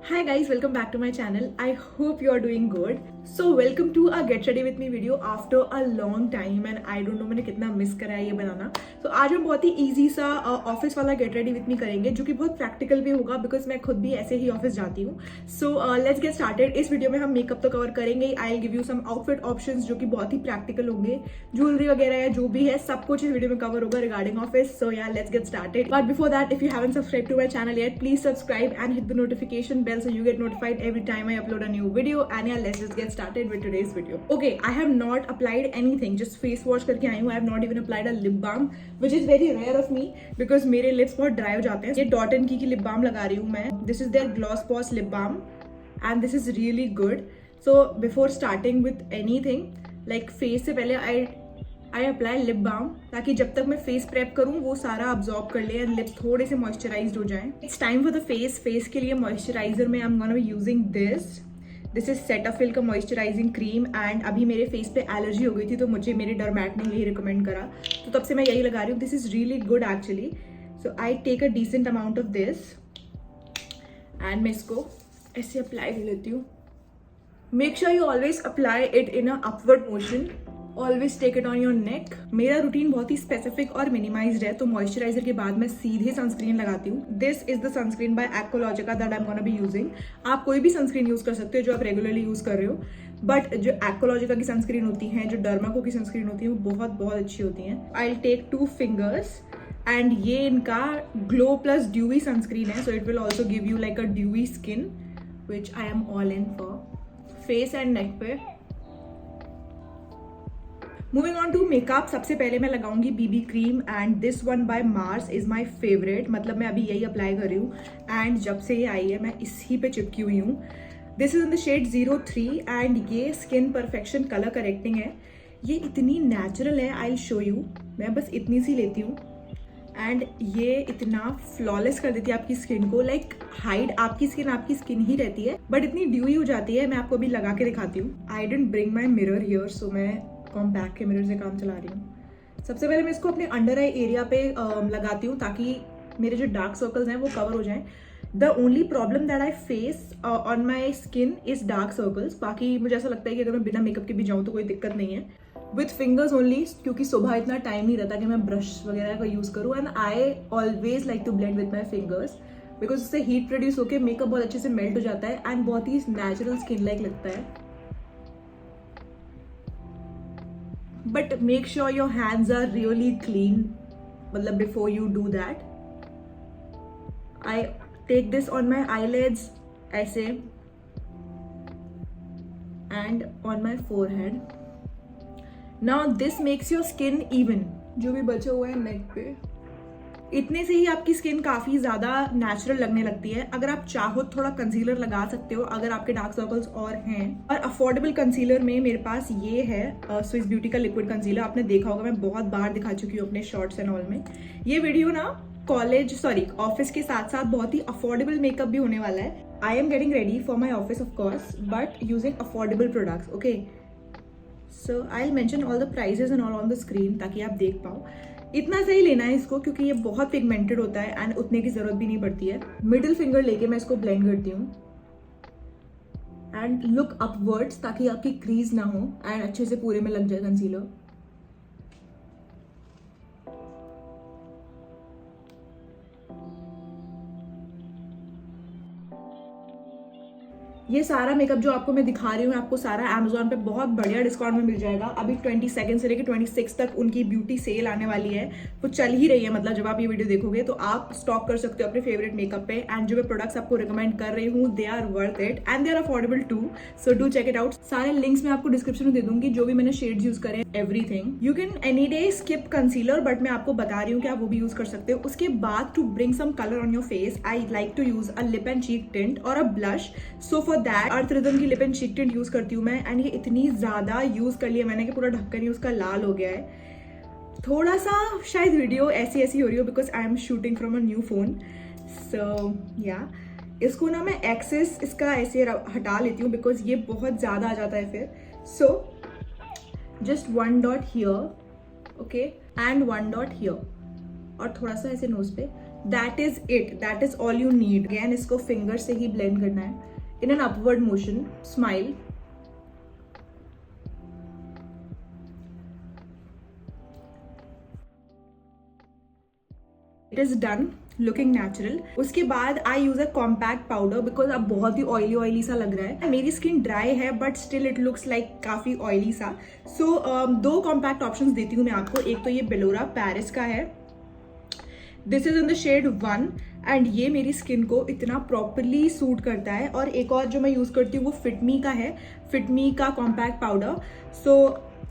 Hi guys, welcome back to my channel. I hope you are doing good. So welcome to a get ready with me video after a long time and I don't know मैंने कितना miss करा है ये बनाना. So आज हम बहुत ही easy सा office वाला get ready with me करेंगे जो कि बहुत प्रैक्टिकल भी होगा बिकॉज मैं खुद भी ऐसे ही ऑफिस जाती हूँ. So let's get started. इस वीडियो में हम मेकअप तो कवर करेंगे. I'll give you some outfit options जो कि बहुत ही प्रैक्टिकल होंगे. ज्वेलरी वगैरह या जो भी है सब कुछ इस वीडियो में कवर होगा regarding office. So yeah, let's get started. But before that, if you haven't subscribed to my channel yet, please subscribe and hit the notification bell so you get notified every time I upload a new video. And yeah, let's just get started with today's video. Okay, I have not applied anything, just face wash करके आई हूँ. I have not even applied a lip balm, which is very rare of me because मेरे lips बहुत dry हो जाते हैं. ये Dot & Key की lip balm लगा रही हूँ मैं. This is their Gloss Boss lip balm and this is really good. So before starting with anything, like face से पहले I apply lip balm ताकि जब तक मैं फेस प्रेप करूँ वो सारा अब्जॉर्ब कर ले and लिप्स थोड़े से मॉइस्चराइज्ड हो जाएं. It's time for the face के लिए मॉइस्चराइजर में आई am gonna be using this is Cetaphil का मॉइस्चराइजिंग क्रीम. एंड अभी मेरे फेस पे एलर्जी हो गई थी तो मुझे मेरे डर्मैट ने यही रिकमेंड करा तो तब से मैं यही लगा रही हूँ. This is really good actually. So I take a decent amount of this and मैं इसको ऐसे अप्लाई कर लेती हूँ. Make sure you always apply it in a upward motion. Always take it on your neck. मेरा routine बहुत ही specific और minimised है तो मॉइस्चराइजर के बाद मैं सीधे सनस्क्रीन लगाती हूँ. This is the sunscreen by Aqualogica that I am gonna be using. आप कोई भी सनस्क्रीन यूज कर सकते हो जो आप रेगुलरली यूज कर रहे हो, बट जो एक्वालॉजिका की सनस्क्रीन होती है, जो डर्माको की सनस्क्रीन होती है वो बहुत बहुत अच्छी होती हैं. I will take 2 fingers and ये इनका ग्लो प्लस ड्यूवी सनस्क्रीन है. So it will also give you like a dewy skin which I am all in for face and neck पे. मूविंग ऑन टू मेकअप, सबसे पहले मैं लगाऊंगी BB cream and this one by Mars is my favourite. मतलब मैं अभी यही apply कर रही हूँ एंड जब से ये आई है मैं इसी पे चिपकी हुई हूँ. This is in the shade 03 and ये स्किन परफेक्शन कलर करेक्टिंग है. ये इतनी नेचुरल है, आई विल शो यू. मैं बस इतनी सी लेती हूँ एंड ये इतना फ्लॉलेस कर देती है आपकी स्किन को. लाइक हाइड आपकी स्किन ही रहती है बट इतनी ड्यूई हो जाती है. मैं आपको अभी लगा के दिखाती हूँ. I didn't bring my mirror here so मैं कॉम्पैक्ट के मिरर से काम चला रही हूँ. सबसे पहले मैं इसको अपने अंडर आई एरिया पे लगाती हूँ ताकि मेरे जो डार्क सर्कल्स हैं वो कवर हो जाएं. The only problem that I face on my skin is dark circles. बाकी मुझे ऐसा लगता है कि अगर मैं बिना मेकअप के भी जाऊँ तो कोई दिक्कत नहीं है. विथ फिंगर्स ओनली क्योंकि सुबह इतना टाइम नहीं रहता कि मैं ब्रश वगैरह का यूज़ करूँ. And I always like to blend with my fingers because उससे हीट प्रोड्यूस होकर मेकअप बहुत अच्छे से मेल्ट हो जाता है एंड बहुत ही नेचुरल स्किन लाइक लगता है. But make sure your hands are really clean. मतलब before you do that, I take this on my eyelids ऐसे and on my forehead. Now this makes your skin even. जो भी बचे हुए हैं नेक पे, इतने से ही आपकी स्किन काफ़ी ज़्यादा नेचुरल लगने लगती है. अगर आप चाहो थोड़ा कंसीलर लगा सकते हो अगर आपके डार्क सर्कल्स और हैं. और अफोर्डेबल कंसीलर में मेरे पास ये है स्विस ब्यूटी का लिक्विड कंसीलर. आपने देखा होगा, मैं बहुत बार दिखा चुकी हूँ अपने शॉर्ट्स एंड ऑल में. ये वीडियो ना ऑफिस के साथ साथ बहुत ही अफोर्डेबल मेकअप भी होने वाला है. I am getting ready for my office of course but using affordable products. Okay, so I will mention all the prices and all on the screen ताकि आप देख पाओ. इतना सही लेना है इसको क्योंकि ये बहुत पिगमेंटेड होता है एंड उतने की जरूरत भी नहीं पड़ती है. मिडिल फिंगर लेके मैं इसको ब्लेंड करती हूँ एंड लुक अपवर्ड्स ताकि आपकी क्रीज ना हो एंड अच्छे से पूरे में लग जाए कंसीलर. ये सारा मेकअप जो आपको मैं दिखा रही हूँ आपको सारा Amazon पे बहुत बढ़िया डिस्काउंट में मिल जाएगा. अभी 22 से लेकर 26 तक उनकी ब्यूटी सेल आने वाली है. वो चल ही रही है. मतलब जब आप ये वीडियो देखोगे तो आप स्टॉक कर सकते हो अपने फेवरेट मेकअप पे. एंड जो मैं प्रोडक्ट्स आपको रिकमेंड कर रही हूँ they are worth it and they are affordable too. So do check it out. सारे लिंक्स मैं आपको डिस्क्रिप्शन में दे दूंगी जो भी मैंने शेड्स यूज करे. Everything you can any day skip concealer but मैं आपको बता रही हूँ कि आप वो भी यूज कर सकते हो. उसके बाद to bring some colour on your face I like to use a lip and cheek tint और a blush. So for that Earth Rhythm की lip and cheek tint use करती हूँ मैं. एंड ये इतनी ज्यादा यूज कर लिया मैंने कि पूरा ढक्कन ही उसका लाल हो गया है. थोड़ा सा शायद वीडियो ऐसी हो रही हो because I am shooting from a new phone. So yeah इसको ना मैं एक्सेस इसका ऐसे हटा लेती हूँ बिकॉज ये बहुत ज्यादा आ जाता है फिर. So just 1 dot here, okay, and 1 dot here और थोड़ा सा ऐसे नोज पे. That is it, that is all you need. Again इसको फिंगर से ही ब्लेंड करना है in an upward motion. Smile. It is done, looking natural. उसके बाद I use a compact powder because अब बहुत ही ऑयली सा लग रहा है. मेरी स्किन ड्राई है but still it looks like काफी ऑयली सा. सो दो कॉम्पैक्ट ऑप्शंस देती हूँ मैं आपको. एक तो ये बेलोरा पेरिस का है, this is in the shade 1 and ये मेरी स्किन को इतना प्रॉपरली सूट करता है. और एक और जो मैं यूज करती हूँ वो फिटमी का है, फिटमी का कॉम्पैक्ट पाउडर. सो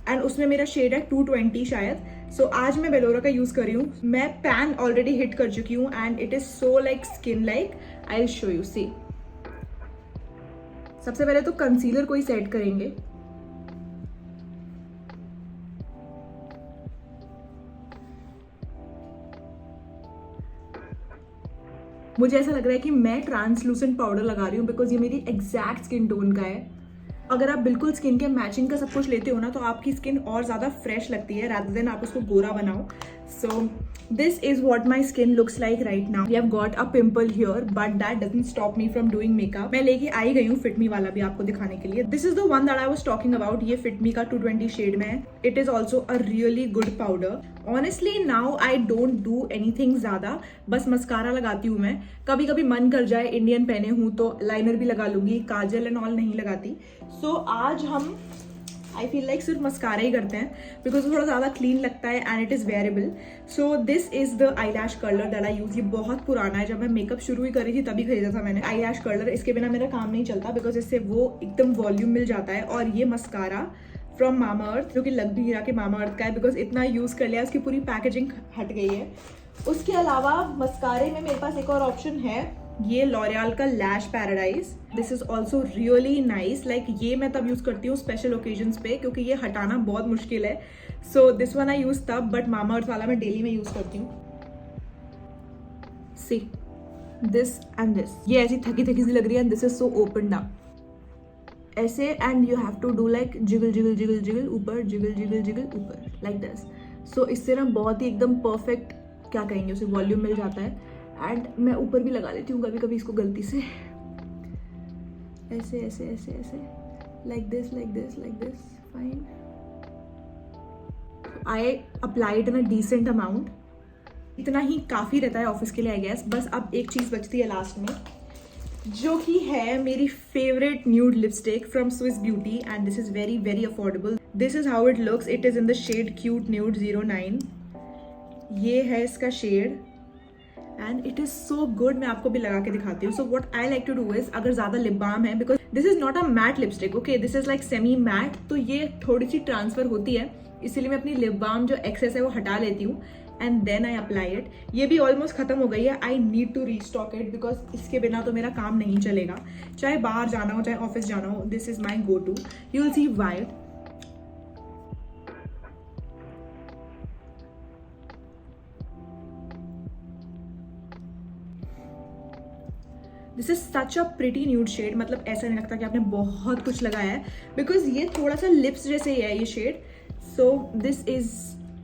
एंड उसमें मेरा शेड है 220 शायद. सो आज मैं बेलोरा का यूज कर रही हूँ. मैं पैन ऑलरेडी हिट कर चुकी हूँ and it is so like skin like. I will show you. See, सबसे पहले तो कंसीलर को ही सेट करेंगे. मुझे ऐसा लग रहा है कि मैं ट्रांसलूसेंट पाउडर लगा रही हूँ बिकॉज ये मेरी एग्जैक्ट स्किन टोन का है. अगर आप बिल्कुल स्किन के मैचिंग का सब कुछ लेते हो ना तो आपकी स्किन और ज़्यादा फ्रेश लगती है रादर देन आप उसको गोरा बनाओ. So this is what my skin looks like right now. We have got a pimple here but that doesn't stop me from doing makeup. मैं लेके आई गई हूँ फिटमी वाला भी आपको दिखाने के लिए. This is the one that I was talking about. ये फिटमी का 220 शेड में है. It is also a really good powder. Honestly now I don't do anything ज्यादा, बस मस्कारा लगाती हूँ मैं. कभी कभी मन कर जाए, इंडियन पहने हूँ तो लाइनर भी लगा लूंगी, काजल एंड ऑल नहीं लगाती. सो आज हम आई फील लाइक सिर्फ मस्कारा ही करते हैं बिकॉज थोड़ा ज़्यादा क्लीन लगता है and it is wearable. So this is the eyelash curler that I use. ये बहुत पुराना है, जब मैं मेकअप शुरू ही करी थी तभी खरीदा था मैंने आई लैश कर्लर. इसके बिना मेरा काम नहीं चलता बिकॉज इससे वो एकदम वॉल्यूम मिल जाता है. और ये मस्कारा फ्रॉम मामा अर्थ, जो कि लग भी रहा कि मामा अर्थ का है बिकॉज इतना यूज कर लिया, उसकी पूरी पैकेजिंग हट गई है. उसके अलावा मस्कारे में मेरे पास एक और ऑप्शन है, ये लॉरियल का lash paradise. This is also really nice. Like ये मैं तब यूज करती हूँ स्पेशल ओकेजन्स पे क्योंकि ये हटाना बहुत मुश्किल है. So this one I use तब, बट मामा अर्थ वाला मैं डेली में यूज करती हूँ. सी दिस एंड दिस, ये ऐसी थकी थकी सी लग रही है and this is so opened up ऐसे. And you have to do like jiggle jiggle jiggle jiggle ऊपर, जिगल जिगल जिगल ऊपर, लाइक दिस. सो इससे ना बहुत ही एकदम परफेक्ट, क्या कहेंगे उसे, वॉल्यूम मिल जाता है. एंड मैं ऊपर भी लगा लेती हूँ कभी कभी इसको गलती से, ऐसे ऐसे ऐसे ऐसे, like this like this like this. Fine. I applied in a decent amount. इतना ही काफ़ी रहता है ऑफिस के लिए आई गेस. बस अब एक चीज़ बचती है लास्ट में, जो कि है मेरी favourite nude lipstick from Swiss Beauty and this is very very affordable. This is how it looks. It is in the shade cute nude 09. ये है इसका shade and it is so good. मैं आपको भी लगा के दिखाती हूँ. So what I like to do is, अगर ज्यादा लिप बाम है, because this is not a matte lipstick, okay, this is like semi mat, तो ये थोड़ी सी ट्रांसफर होती है, इसीलिए मैं अपनी लिप बाम जो एक्सेस है वो हटा लेती हूँ and then I apply it. ये भी ऑलमोस्ट खत्म हो गई है. I need to restock it because इसके बिना तो मेरा काम नहीं चलेगा, चाहे बाहर जाना हो चाहे ऑफिस जाना हो. This is my go to. You will see why. This is such a pretty nude shade. मतलब ऐसा नहीं लगता कि आपने बहुत कुछ लगाया है बिकॉज ये थोड़ा सा लिप्स जैसे ही है ये shade. So this is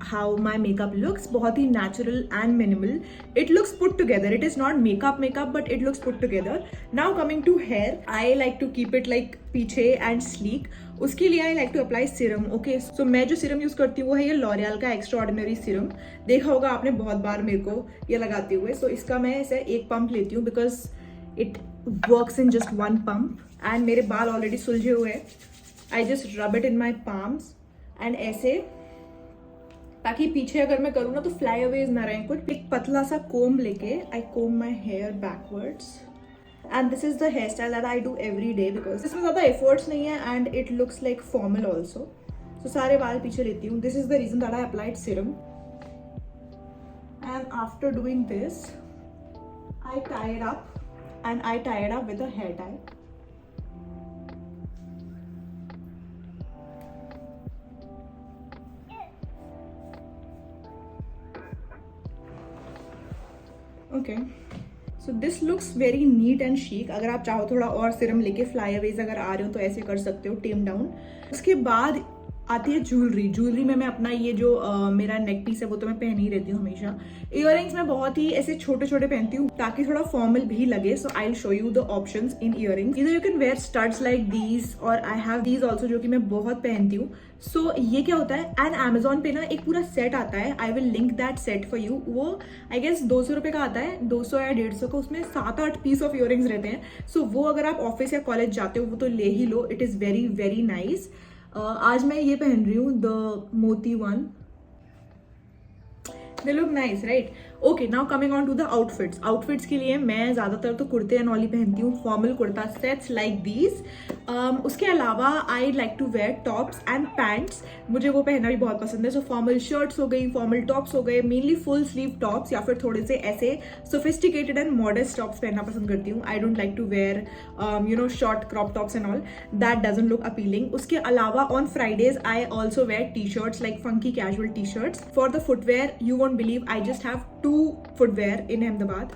how my makeup looks. बहुत ही natural and minimal. It looks put together. It is not makeup makeup but it looks put together. Now coming to hair, I like to keep it like पीछे and sleek. उसके लिए I like to apply serum. Okay, so मैं जो serum use करती हूँ वो है ये लॉरियल का एक्स्ट्रा ऑर्डिनरी सीरम. देखा होगा आपने बहुत बार मेरे को ये लगाते हुए. सो इसका मैं ऐसे एक पंप लेती हूँ because it works in just one pump. And मेरे बाल ऑलरेडी सुलझे हुए हैं. I just rub it in my palms and ऐसे, ताकि पीछे अगर मैं करूँ ना तो फ्लाई अवेज ना रहें कुछ. एक पतला सा कोम लेके I comb my hair backwards and this is the hair style that I do every day because इसमें ज़्यादा एफर्ट्स नहीं है and it looks like formal also. So सारे बाल पीछे लेती हूँ. This is the reason that I applied serum. And after doing this I tie it up and I tie it up with a hair tie. Okay, so this looks very neat and chic. अगर आप चाहो थोड़ा और serum लेके fly Awez अगर आ रहे हो तो ऐसे कर सकते हो, टेम डाउन. उसके बाद आती है ज्वेलरी में मैं अपना ये जो मेरा नेक पीस है वो तो मैं पहन ही रहती हूँ हमेशा। इयररिंग्स मैं बहुत ही ऐसे छोटे छोटे पहनती हूँ ताकि थोड़ा फॉर्मल भी लगे। So I will show you the options in earrings. इधर you can wear studs like these और आई हैव दीज ऑल्सो जो कि मैं बहुत पहनती हूँ। सो ये क्या होता है, एंड Amazon पे ना एक पूरा सेट आता है, I will link that set for you. वो आई गेस 200 रुपये का आता है, 200 या 150 का। उसमें 7-8 पीस ऑफ इयररिंग्स रहते हैं। सो वो अगर आप ऑफिस या कॉलेज जाते हो वो तो ले ही लो, it is very very nice. आज मैं ये पहन रही हूँ the moti one. They look nice right. Okay, now coming on to the outfits. Outfits के लिए मैं ज़्यादातर तो कुर्ते एंड ऑल ही पहनती हूँ, formal kurta sets like these. उसके अलावा I like to wear tops and pants, मुझे वो पहनना भी बहुत पसंद है। सो फॉर्मल शर्ट्स हो गई, फॉर्मल टॉप्स हो गए, मेनली फुल स्लीव टॉप्स या फिर थोड़े से ऐसे सोफिस्टिकेटेड एंड मॉडर्न टॉप्स पहनना पसंद करती हूँ। I don't like to wear short crop tops and all, that doesn't look appealing. उसके अलावा on Fridays I also wear T shirts like funky casual T shirts. For the footwear you won't believe I just have 2 footwear in Ahmedabad.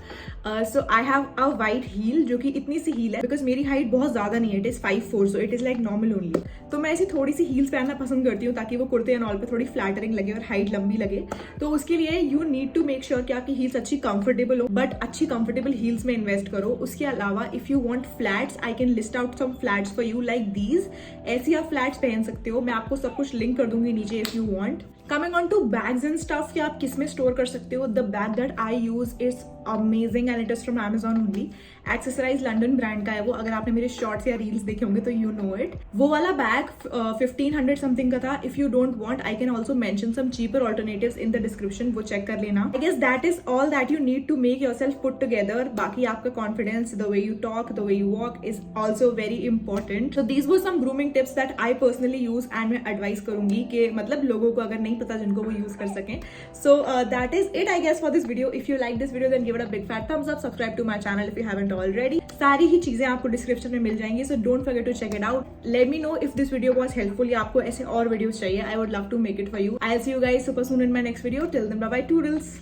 So I have a white heel जो कि इतनी सी heel है because मेरी height बहुत ज़्यादा नहीं है, it is 5'4", so it is like normal only. तो मैं ऐसी थोड़ी सी हील्स पहनना पसंद करती हूँ ताकि वो कुर्ते एंड ऑल पे थोड़ी फ्लैटरिंग लगे और हाइट लंबी लगे। तो उसके लिए you need to make sure कि आपकी हील्स अच्छी कंफर्टेबल हो, बट अच्छी कंफर्टेबल हील्स में इन्वेस्ट करो। उसके अलावा if you want flats, I can list out some flats for you like these. ऐसी आप फ्लैट्स पहन सकते हो, मैं आपको सब कुछ लिंक कर दूंगी नीचे if you want. Coming on to bags and stuff कि आप किस में स्टोर कर सकते हो, the bag that I use is amazing and it is from Amazon only. Accessorize London brand का है वो, अगर आपने मेरे शॉर्ट्स या रील्स देखे होंगे तो यू नो इट। वो वाला बैग 1500 समथिंग का था। If you don't want I can also mention some cheaper alternatives in the description, वो चेक कर लेना। I guess that is all that you need to make yourself put together. बाकी आपका confidence, the way you talk, the way you walk is also very important. So these were some grooming tips that I personally use and मैं advise करूंगी कि मतलब लोगों को अगर नहीं पता जिनको वो यूज कर सकें। So that is it I guess for this video. If you like this video then give it a big fat thumbs up, subscribe to my channel if you haven't already. सारी ही चीजें आपको description में मिल जाएंगी, so don't forget to check it out. Let me know if this video was helpful या आपको ऐसे और वीडियोस चाहिए। I would love to make it for you. I will see you guys super soon in my next video. Till then bye bye, toodles.